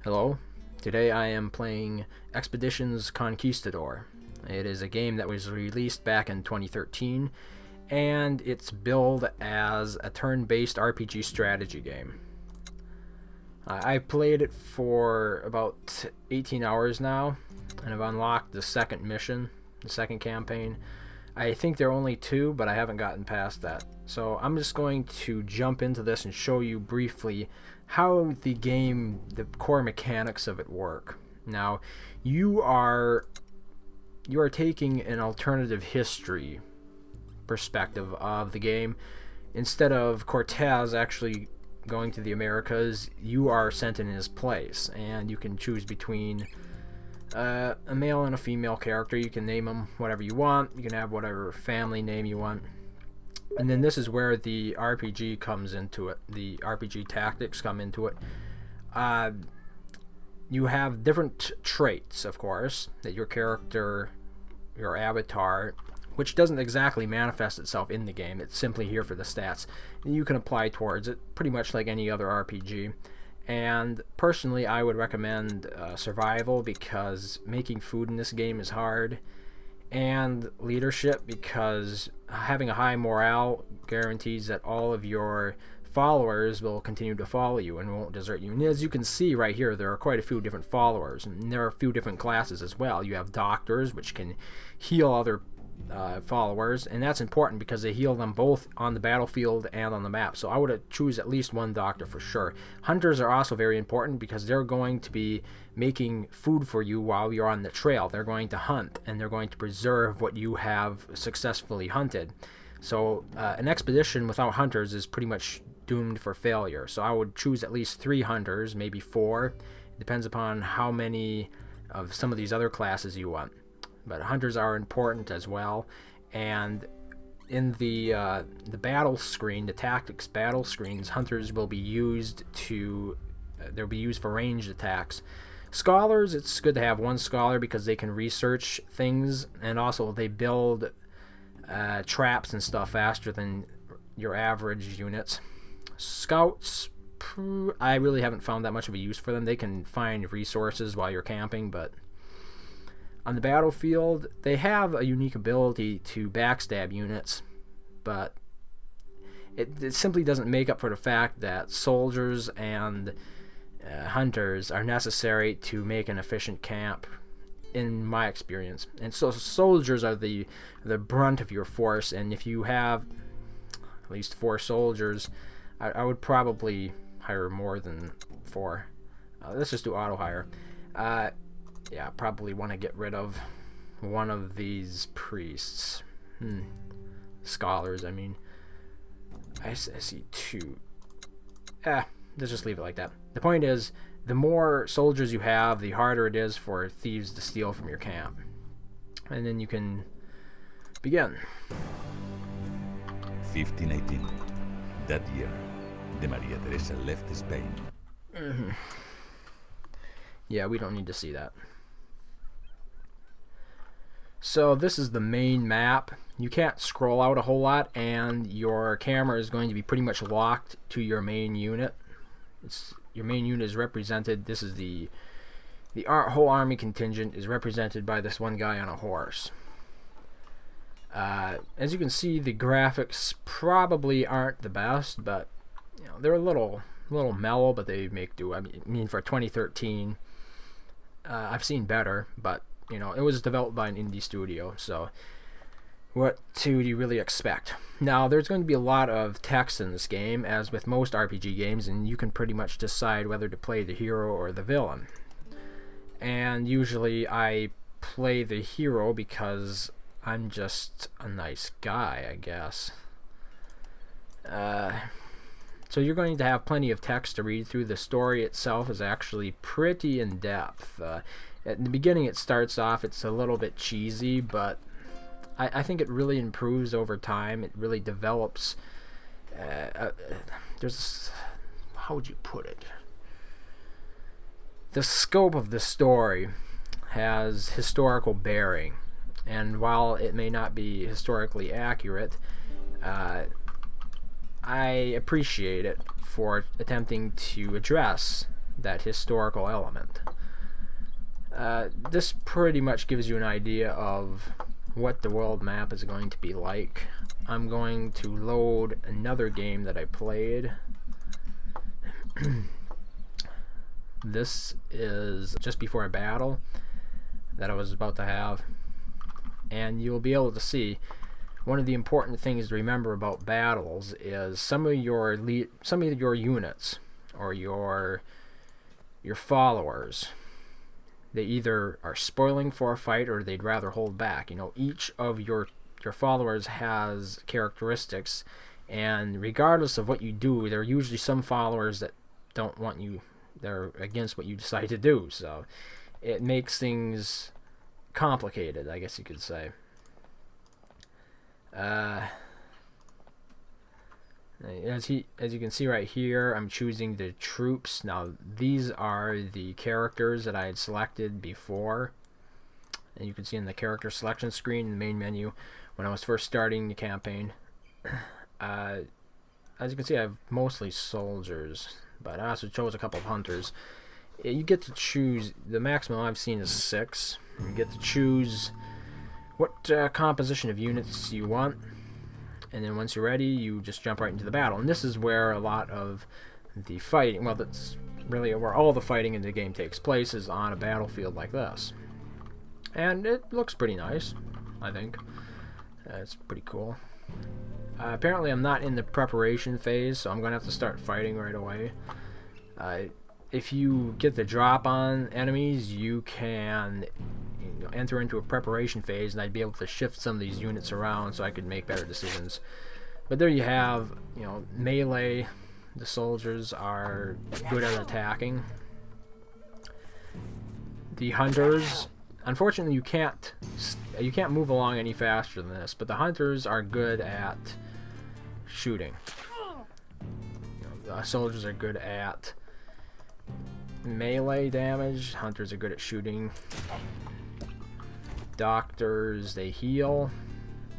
Hello, today I am playing Expeditions Conquistador. It is a game that was released back in 2013, and it's billed as a turn-based RPG strategy game. I played it for about 18 hours now, and I've unlocked the second mission, the second campaign. I think there are only two, but I haven't gotten past that. So I'm just going to jump into this and show you briefly how the game, the core mechanics of it work. Now, you are taking an alternative history perspective of the game. Instead of Cortez actually going to the Americas, you are sent in his place, and you can choose between a male and a female character. You can name them whatever you want. You can have whatever family name you want. And then this is where the RPG comes into it. The RPG tactics come into it. You have different traits, of course, that your character, your avatar, which doesn't exactly manifest itself in the game. It's simply here for the stats. And you can apply towards it pretty much like any other RPG. And personally, I would recommend survival, because making food in this game is hard, and leadership, because having a high morale guarantees that all of your followers will continue to follow you and won't desert you. And as you can see right here, there are quite a few different followers, and there are a few different classes as well. You have doctors, which can heal other followers, and that's important because they heal them both on the battlefield and on the map. So I would choose at least one doctor for sure. Hunters are also very important because they're going to be making food for you while you're on the trail. They're going to hunt, and they're going to preserve what you have successfully hunted. So an expedition without hunters is pretty much doomed for failure. So I would choose at least 3 hunters, maybe 4. It depends upon how many of some of these other classes you want. But hunters are important as well. And in the battle screen, the tactics battle screens, hunters will be used to they'll be used for ranged attacks. Scholars, it's good to have one scholar because they can research things, and also they build traps and stuff faster than your average units. Scouts, I really haven't found that much of a use for them. They can find resources while you're camping, but on the battlefield, they have a unique ability to backstab units, but it simply doesn't make up for the fact that soldiers and hunters are necessary to make an efficient camp, in my experience. And so soldiers are the brunt of your force, and if you have at least 4 soldiers, I would probably hire more than 4. Let's just do auto hire. Yeah, probably want to get rid of one of these priests. Scholars, I mean. I see 2. Let's just leave it like that. The point is, the more soldiers you have, the harder it is for thieves to steal from your camp. And then you can begin. 1518. That year, the Maria Teresa left Spain. Yeah, we don't need to see that. So this is the main map. You can't scroll out a whole lot, and your camera is going to be pretty much locked to your main unit. Your main unit is represented. This is the whole army contingent is represented by this one guy on a horse. As you can see, the graphics probably aren't the best, but you know, they're a little mellow, but they make do. I mean, for 2013, I've seen better, but you know, it was developed by an indie studio, so what do you really expect? Now, there's going to be a lot of text in this game, as with most RPG games, and you can pretty much decide whether to play the hero or the villain. And usually I play the hero because I'm just a nice guy, I guess. So you're going to have plenty of text to read through. The story itself is actually pretty in-depth. At the beginning it starts off, it's a little bit cheesy, but I think it really improves over time. It really develops. How would you put it? The scope of the story has historical bearing, and while it may not be historically accurate, I appreciate it for attempting to address that historical element. This pretty much gives you an idea of what the world map is going to be like. I'm going to load another game that I played. This is just before a battle that I was about to have, and you'll be able to see one of the important things to remember about battles is some of your units or your followers, they either are spoiling for a fight or they'd rather hold back. You know, each of your followers has characteristics, and regardless of what you do, there are usually some followers that don't want you, they're against what you decide to do, so it makes things complicated, I guess you could say. As you can see right here, I'm choosing the troops. Now these are the characters that I had selected before, and you can see in the character selection screen in the main menu when I was first starting the campaign. As you can see, I have mostly soldiers, but I also chose a couple of hunters. You get to choose, the maximum I've seen is 6. You get to choose what composition of units you want, and then once you're ready, you just jump right into the battle. And this is where a lot of the fighting, well, that's really where all the fighting in the game takes place, is on a battlefield like this. And it looks pretty nice, I think. It's pretty cool. Apparently I'm not in the preparation phase, so I'm going to have to start fighting right away. If you get the drop on enemies, you can enter into a preparation phase, and I'd be able to shift some of these units around so I could make better decisions. But there you have, melee. The soldiers are good at attacking. The hunters, unfortunately, you can't move along any faster than this, but the hunters are good at shooting. The soldiers are good at melee damage. Hunters are good at shooting. Doctors, they heal,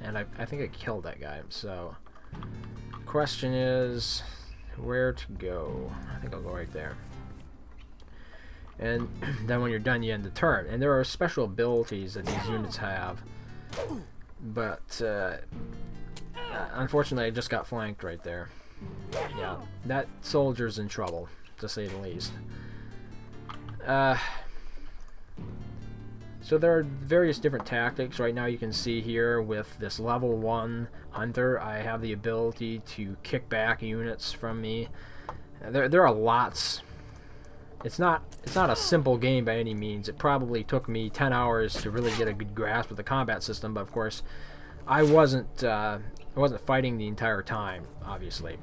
and I think I killed that guy. So question is where to go. I think I'll go right there, and then when you're done, you end the turn. And there are special abilities that these units have, but unfortunately I just got flanked right there. Yeah, that soldier's in trouble, to say the least. So there are various different tactics. Right now you can see here with this level 1 hunter, I have the ability to kick back units from me. There are lots. It's not a simple game by any means. It probably took me 10 hours to really get a good grasp of the combat system, but of course I wasn't fighting the entire time, obviously.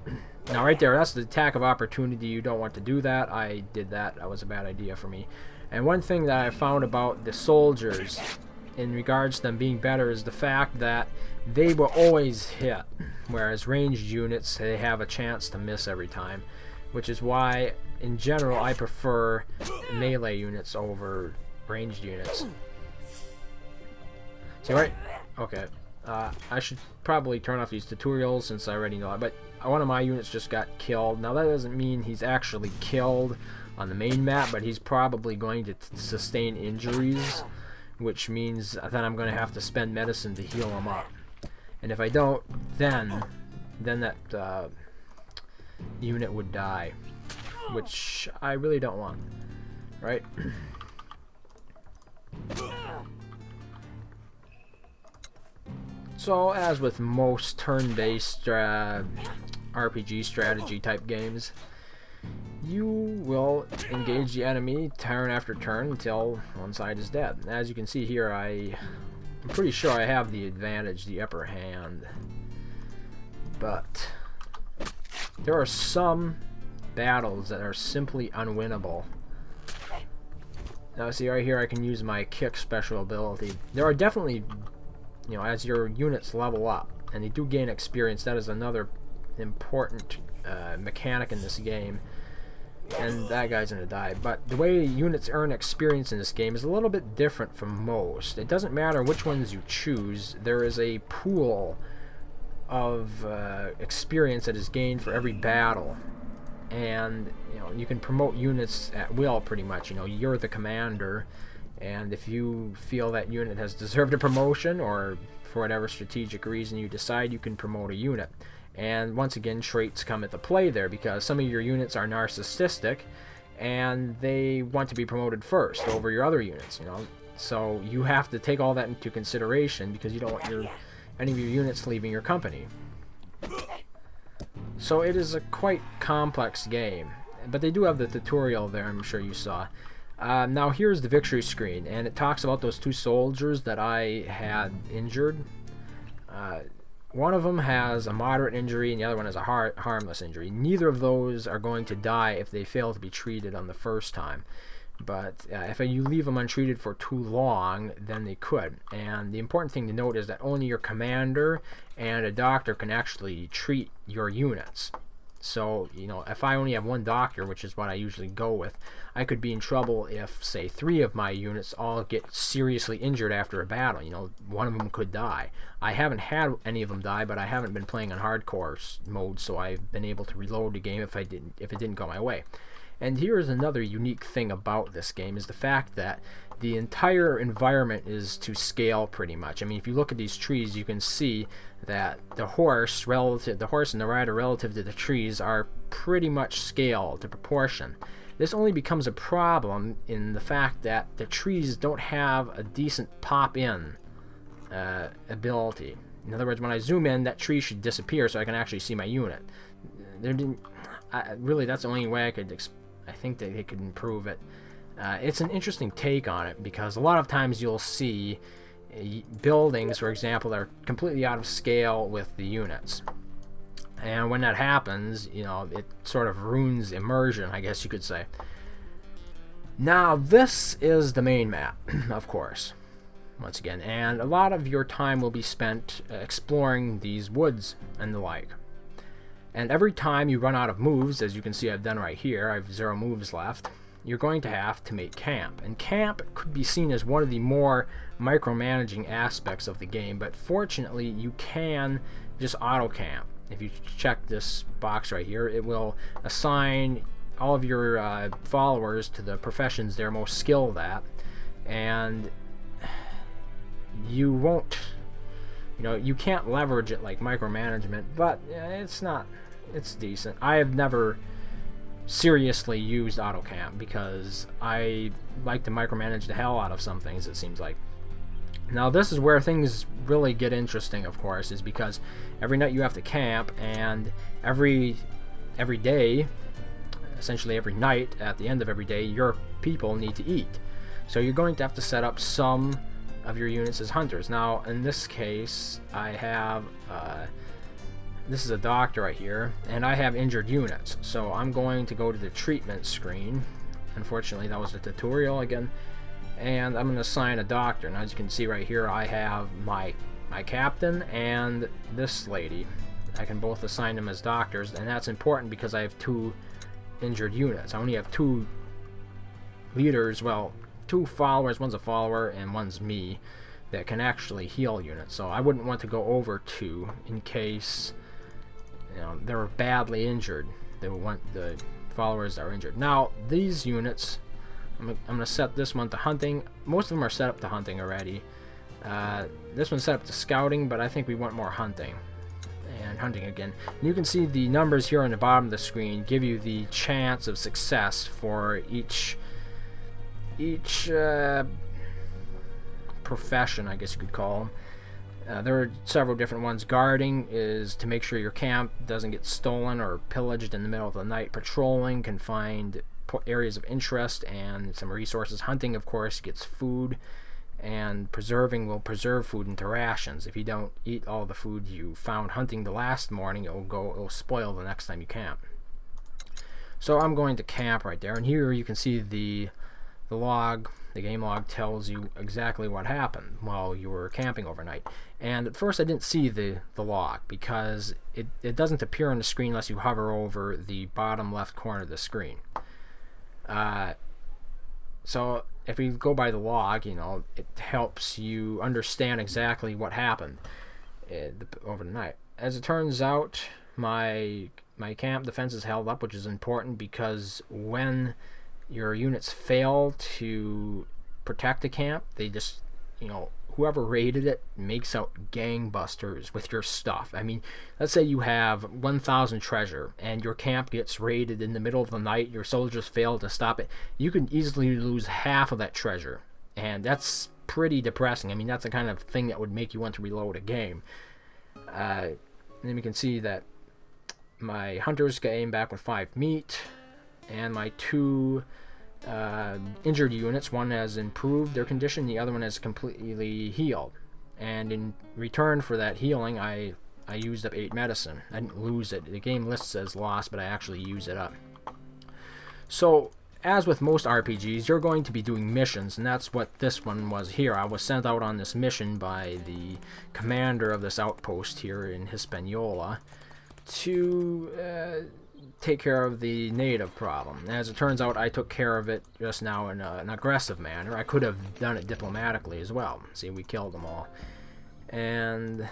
Now right there, that's the attack of opportunity. You don't want to do that. I did that. That was a bad idea for me. And one thing that I found about the soldiers in regards to them being better is the fact that they will always hit, whereas ranged units, they have a chance to miss every time, which is why in general I prefer melee units over ranged units. See, right? Okay. I should probably turn off these tutorials since I already know it, but one of my units just got killed. Now that doesn't mean he's actually killed on the main map, but he's probably going to sustain injuries, which means that I'm going to have to spend medicine to heal him up. And if I don't, then that unit would die, which I really don't want, right? So, as with most turn-based RPG strategy type games, you will engage the enemy turn after turn until one side is dead. As you can see here, I'm pretty sure I have the advantage, the upper hand. But there are some battles that are simply unwinnable. Now see right here, I can use my kick special ability. There are definitely, as your units level up and they do gain experience, that is another important mechanic in this game. And that guy's gonna die. But the way units earn experience in this game is a little bit different from most. It doesn't matter which ones you choose. There is a pool of experience that is gained for every battle. and you can promote units at will pretty much. You're the commander, and if you feel that unit has deserved a promotion, or for whatever strategic reason you decide, you can promote a unit. And once again, traits come into play there, because some of your units are narcissistic and they want to be promoted first over your other units. So you have to take all that into consideration, because you don't want any of your units leaving your company. So it is a quite complex game, but they do have the tutorial there, I'm sure you saw. Now here's the victory screen, and it talks about those 2 soldiers that I had injured. One of them has a moderate injury and the other one has a harmless injury. Neither of those are going to die if they fail to be treated on the first time. But if you leave them untreated for too long, then they could. And the important thing to note is that only your commander and a doctor can actually treat your units. So, if I only have 1 doctor, which is what I usually go with, I could be in trouble if, say, 3 of my units all get seriously injured after a battle. One of them could die. I haven't had any of them die, but I haven't been playing on hardcore mode, so I've been able to reload the game if it didn't go my way. And here is another unique thing about this game, is the fact that the entire environment is to scale pretty much. I mean, if you look at these trees, you can see that the horse and the rider relative to the trees are pretty much scaled to proportion. This only becomes a problem in the fact that the trees don't have a decent pop-in ability. In other words, when I zoom in, that tree should disappear so I can actually see my unit. Really, that's the only way I think that they could improve it. It's an interesting take on it, because a lot of times you'll see buildings, for example, that are completely out of scale with the units. And when that happens, it sort of ruins immersion, I guess you could say. Now, this is the main map, of course, once again. And a lot of your time will be spent exploring these woods and the like. And every time you run out of moves, as you can see I've done right here, I have 0 moves left, you're going to have to make camp. And camp could be seen as one of the more micromanaging aspects of the game, but fortunately you can just auto camp. If you check this box right here, it will assign all of your followers to the professions they're most skilled at, and you won't, you can't leverage it like micromanagement, but it's decent. I have never seriously used AutoCamp because I like to micromanage the hell out of some things, it seems like. Now this is where things really get interesting, of course, is because every night you have to camp, and every day, essentially every night, at the end of every day, your people need to eat. So you're going to have to set up some of your units as hunters. Now in this case, I have this is a doctor right here, and I have injured units, so I'm going to go to the treatment screen. Unfortunately, that was the tutorial again, and I'm going to assign a doctor. And as you can see right here, I have my captain and this lady. I can both assign them as doctors, and that's important because I have 2 injured units. I only have 2 leaders, well, 2 followers, one's a follower and one's me, that can actually heal units. So I wouldn't want to go over 2 in case they were badly injured. They would want the followers that are injured. Now these units, I'm going to set this one to hunting. Most of them are set up to hunting already. This one's set up to scouting, but I think we want more hunting. And hunting again. And you can see the numbers here on the bottom of the screen give you the chance of success for each profession, I guess you could call them. There are several different ones. Guarding is to make sure your camp doesn't get stolen or pillaged in the middle of the night. Patrolling can find areas of interest and some resources. Hunting, of course, gets food, and preserving will preserve food into rations. If you don't eat all the food you found hunting the last morning, it'll spoil the next time you camp. So I'm going to camp right there, and here you can see the log. The game log tells you exactly what happened while you were camping overnight. And at first I didn't see the log because it doesn't appear on the screen unless you hover over the bottom left corner of the screen. So if we go by the log, it helps you understand exactly what happened over the night. As it turns out, my camp defense is held up, which is important because when your units fail to protect the camp, they just, whoever raided it makes out gangbusters with your stuff. I mean, let's say you have 1,000 treasure and your camp gets raided in the middle of the night, your soldiers fail to stop it, you can easily lose half of that treasure, and that's pretty depressing. I mean, that's the kind of thing that would make you want to reload a game. Then we can see that my hunters came back with 5 meat, and my 2 injured units, one has improved their condition, the other one has completely healed. And in return for that healing, I used up 8 medicine. I didn't lose it. The game lists as lost, but I actually used it up. So, as with most RPGs, you're going to be doing missions, and that's what this one was here. I was sent out on this mission by the commander of this outpost here in Hispaniola to take care of the native problem. As it turns out, I took care of it just now in an aggressive manner. I could have done it diplomatically as well. See, we killed them all. And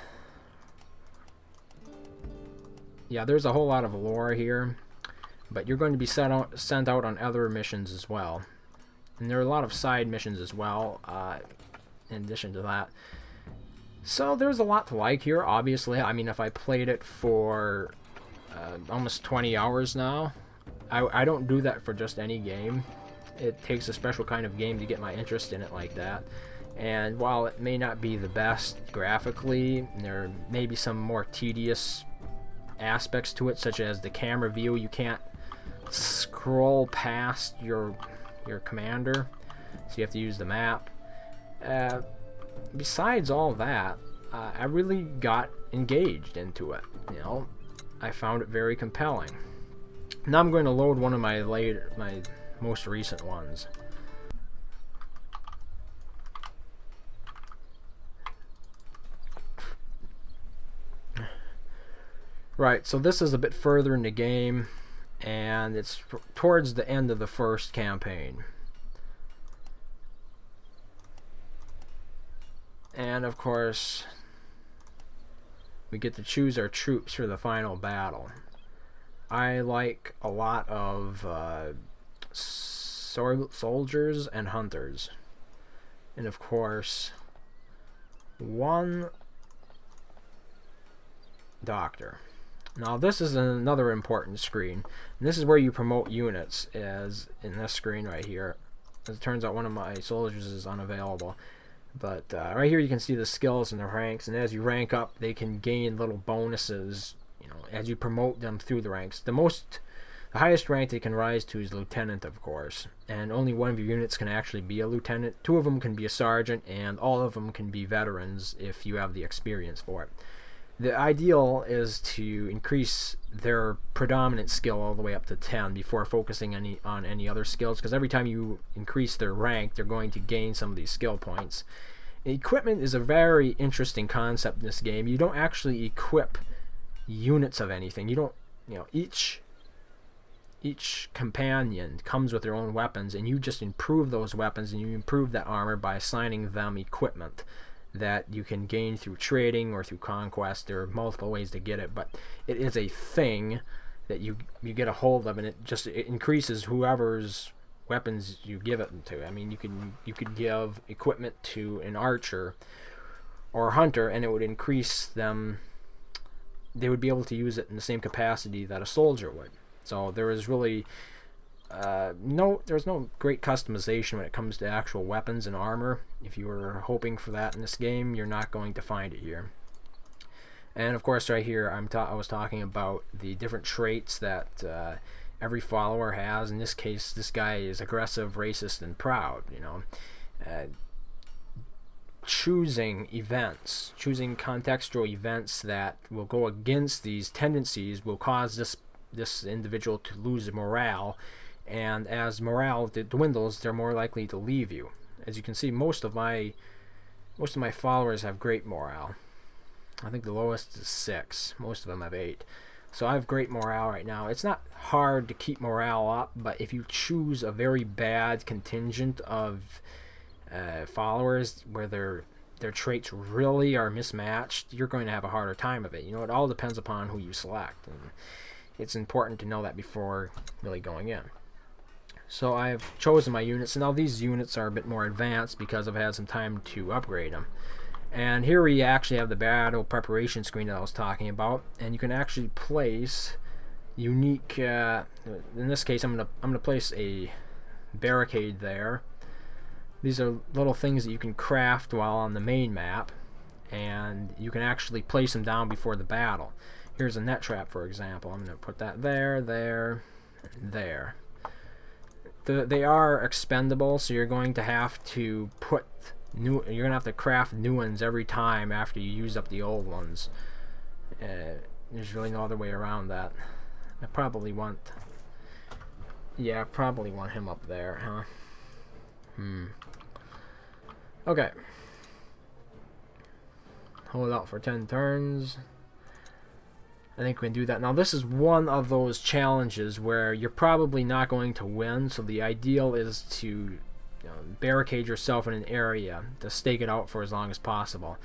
yeah, there's a whole lot of lore here, but you're going to be sent out on other missions as well. And there are a lot of side missions as well, in addition to that. So there's a lot to like here, obviously. I mean, if I played it for almost 20 hours now, I don't do that for just any game. It takes a special kind of game to get my interest in it like that. And while it may not be the best graphically, there may be some more tedious aspects to it, such as the camera view. You can't scroll past your commander, so you have to use the map. Besides all that, I really got engaged into it. I found it very compelling. Now I'm going to load one of my most recent ones. Right, so this is a bit further in the game, and it's towards the end of the first campaign. And of course, we get to choose our troops for the final battle. I like a lot of soldiers and hunters. And of course, one doctor. Now this is another important screen. And this is where you promote units, as in this screen right here. As it turns out, one of my soldiers is unavailable. But right here you can see the skills and the ranks, and as you rank up, they can gain little bonuses, as you promote them through the ranks. The highest rank they can rise to is lieutenant, of course, and only one of your units can actually be a lieutenant. 2 of them can be a sergeant, and all of them can be veterans if you have the experience for it. The ideal is to increase their predominant skill all the way up to 10 before focusing on any other skills, because every time you increase their rank, they're going to gain some of these skill points. Equipment is a very interesting concept in this game. You don't actually equip units of anything. You don't, each companion comes with their own weapons, and you just improve those weapons, and you improve that armor by assigning them equipment that you can gain through trading or through conquest. There are multiple ways to get it, but it is a thing that you get a hold of, and it increases whoever's weapons you give it to. I mean, you could give equipment to an archer or a hunter, and it would increase them. They would be able to use it in the same capacity that a soldier would. So there is really there's no great customization when it comes to actual weapons and armor. If you were hoping for that in this game, you're not going to find it here. And of course, right here, I was talking about the different traits that every follower has. In this case, this guy is aggressive, racist, and proud. Choosing contextual events that will go against these tendencies will cause this individual to lose morale, and as morale dwindles, they're more likely to leave you. As you can see, most of my followers have great morale. I think the lowest is 6. Most of them have 8. So I have great morale right now. It's not hard to keep morale up, but if you choose a very bad contingent of followers where they're their traits really are mismatched, you're going to have a harder time of it. You know, it all depends upon who you select, and it's important to know that before really going in. So I've chosen my units, and now these units are a bit more advanced because I've had some time to upgrade them. And here we actually have the battle preparation screen that I was talking about, and you can actually place unique. In this case, I'm gonna place a barricade there. These are little things that you can craft while on the main map, and you can actually place them down before the battle. Here's a net trap, for example. I'm gonna put that there, there, there. They are expendable, so you're going to have to put you're gonna have to craft new ones every time after you use up the old ones. There's really no other way around that. I probably want him up there, huh? Okay. Hold out for 10 turns. I think we can do that. Now this is one of those challenges where you're probably not going to win, so the ideal is to barricade yourself in an area to stake it out for as long as possible.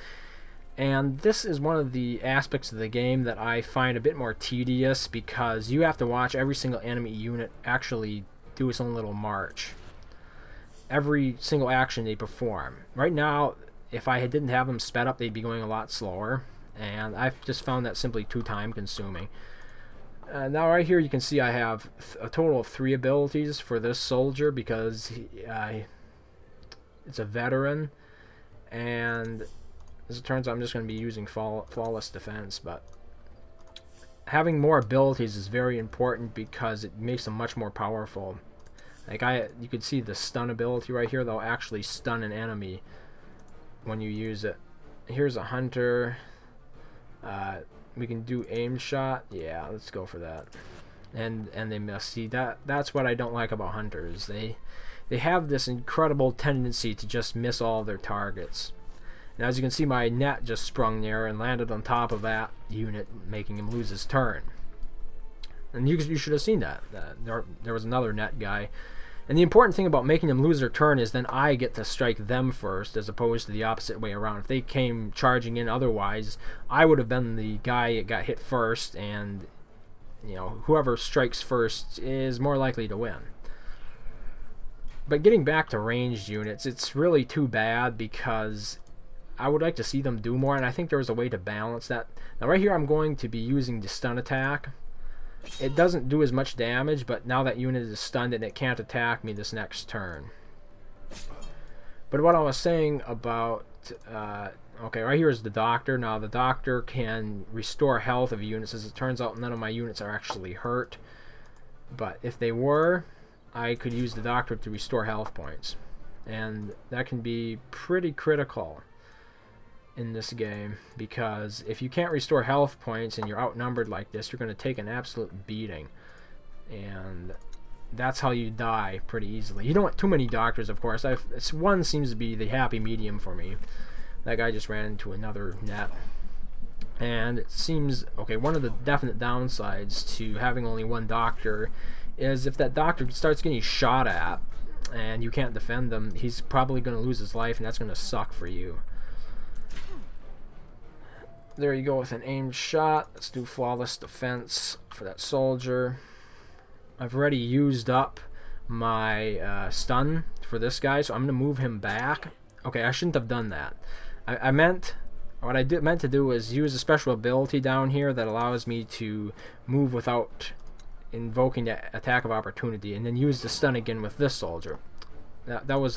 And this is one of the aspects of the game that I find a bit more tedious, because you have to watch every single enemy unit actually do its own little march. Every single action they perform. Right now, if I didn't have them sped up, they'd be going a lot slower, and I've just found that simply too time consuming. Now right here you can see I have a total of 3 abilities for this soldier, because it's a veteran, and as it turns out I'm just going to be using flawless defense, but having more abilities is very important because it makes them much more powerful. Like you could see the stun ability right here. They'll actually stun an enemy when you use it. Here's a hunter. We can do aim shot. Yeah, let's go for that. And they miss. See, that's what I don't like about hunters. They have this incredible tendency to just miss all their targets. And as you can see, my net just sprung there and landed on top of that unit, making him lose his turn. And you should have seen that. There was another net guy. And the important thing about making them lose their turn is then I get to strike them first, as opposed to the opposite way around. If they came charging in otherwise, I would have been the guy that got hit first, and whoever strikes first is more likely to win. But getting back to ranged units, it's really too bad, because I would like to see them do more, and I think there was a way to balance that. Now right here I'm going to be using the stun attack. It doesn't do as much damage, but now that unit is stunned and it can't attack me this next turn. But what I was saying about okay, right here is the doctor. Now the doctor can restore health of units. As it turns out, none of my units are actually hurt, but if they were, I could use the doctor to restore health points, and that can be pretty critical in this game, because if you can't restore health points and you're outnumbered like this, you're going to take an absolute beating, and that's how you die pretty easily. You don't want too many doctors, of course. One seems to be the happy medium for me. That guy just ran into another net, and it seems okay. One of the definite downsides to having only one doctor is if that doctor starts getting shot at and you can't defend them, he's probably going to lose his life, and that's going to suck for you. There you go with an aimed shot. Let's do flawless defense for that soldier. I've already used up my stun for this guy, so I'm going to move him back. Okay, I shouldn't have done that. What I meant to do was use a special ability down here that allows me to move without invoking the attack of opportunity, and then use the stun again with this soldier. That was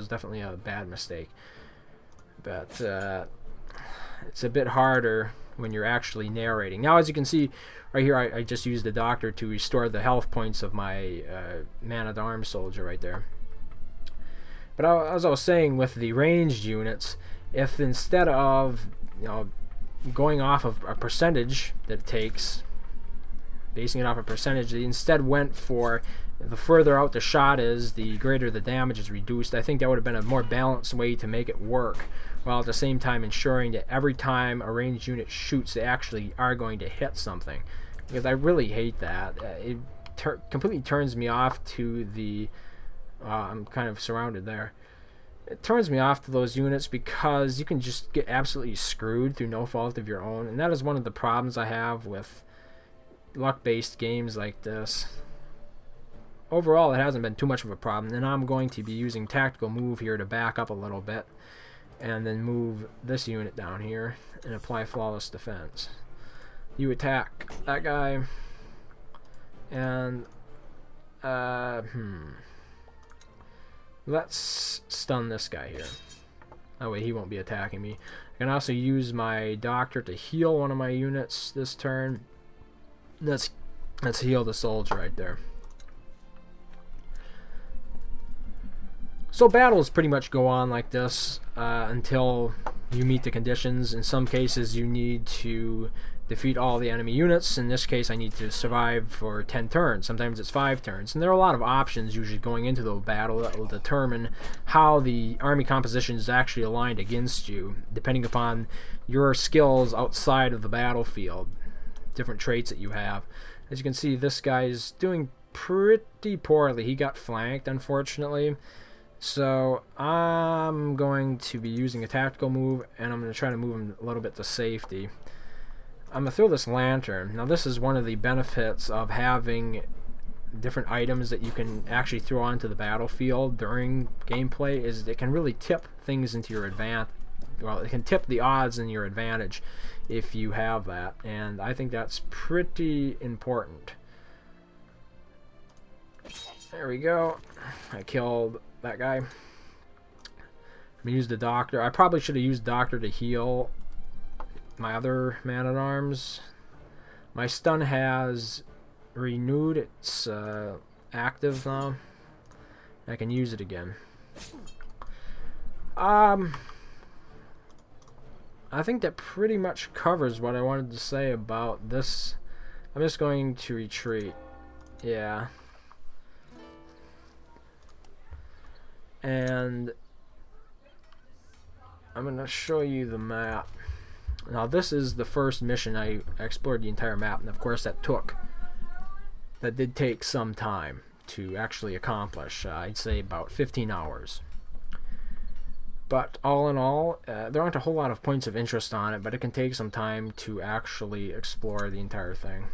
definitely a bad mistake. But it's a bit harder when you're actually narrating. Now, as you can see right here, I just used the doctor to restore the health points of my man-at-arms soldier right there. But as I was saying, with the ranged units, if instead of going off of a percentage that it takes, basing it off a percentage, they instead went for the further out the shot is, the greater the damage is reduced. I think that would have been a more balanced way to make it work, while at the same time ensuring that every time a ranged unit shoots, they actually are going to hit something. Because I really hate that. It completely turns me off to the... I'm kind of surrounded there. It turns me off to those units because you can just get absolutely screwed through no fault of your own, and that is one of the problems I have with luck-based games like this. Overall, it hasn't been too much of a problem, and I'm going to be using tactical move here to back up a little bit, and then move this unit down here and apply flawless defense. You attack that guy, and let's stun this guy here. That way he won't be attacking me. I can also use my doctor to heal one of my units this turn. Let's heal the soldier right there. So battles pretty much go on like this until you meet the conditions. In some cases you need to defeat all the enemy units. In this case I need to survive for 10 turns. Sometimes it's 5 turns. And there are a lot of options usually going into the battle that will determine how the army composition is actually aligned against you, depending upon your skills outside of the battlefield, different traits that you have. As you can see, this guy is doing pretty poorly. He got flanked, unfortunately. So I'm going to be using a tactical move, and I'm going to try to move him a little bit to safety. I'm going to throw this lantern. Now this is one of the benefits of having different items that you can actually throw onto the battlefield during gameplay, is it can really tip things into your advantage. Well, it can tip the odds in your advantage if you have that, and I think that's pretty important. There we go. I killed that guy. I'm gonna use the doctor. I probably should have used doctor to heal my other man-at-arms. My stun has renewed. It's active now. I can use it again. I think that pretty much covers what I wanted to say about this. I'm just going to retreat. Yeah. And I'm going to show you the map. Now this is the first mission. I explored the entire map, and of course that did take some time to actually accomplish. I'd say about 15 hours. But all in all, there aren't a whole lot of points of interest on it, but it can take some time to actually explore the entire thing.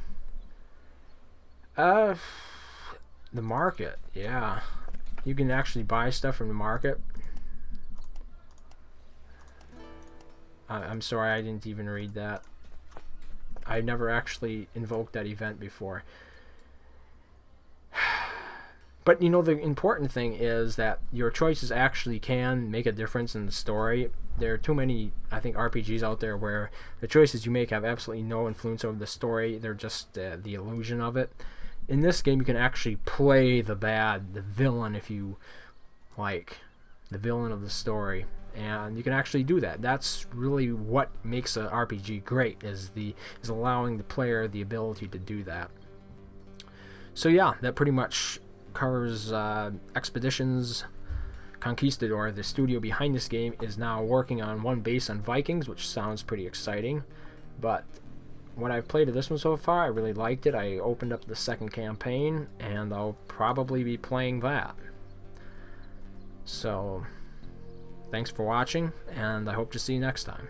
The market, yeah. You can actually buy stuff from the market. I'm sorry, I didn't even read that. I never actually invoked that event before. But you know, the important thing is that your choices actually can make a difference in the story. There are too many, I think, RPGs out there where the choices you make have absolutely no influence over the story. They're just the illusion of it. In this game, you can actually play the villain, if you like, the villain of the story, and you can actually do that. That's really what makes an RPG great, is allowing the player the ability to do that. So yeah, that pretty much covers Expeditions Conquistador. The studio behind this game is now working on one based on Vikings, which sounds pretty exciting. But what I've played of this one so far, I really liked it. I opened up the second campaign, and I'll probably be playing that. So, thanks for watching, and I hope to see you next time.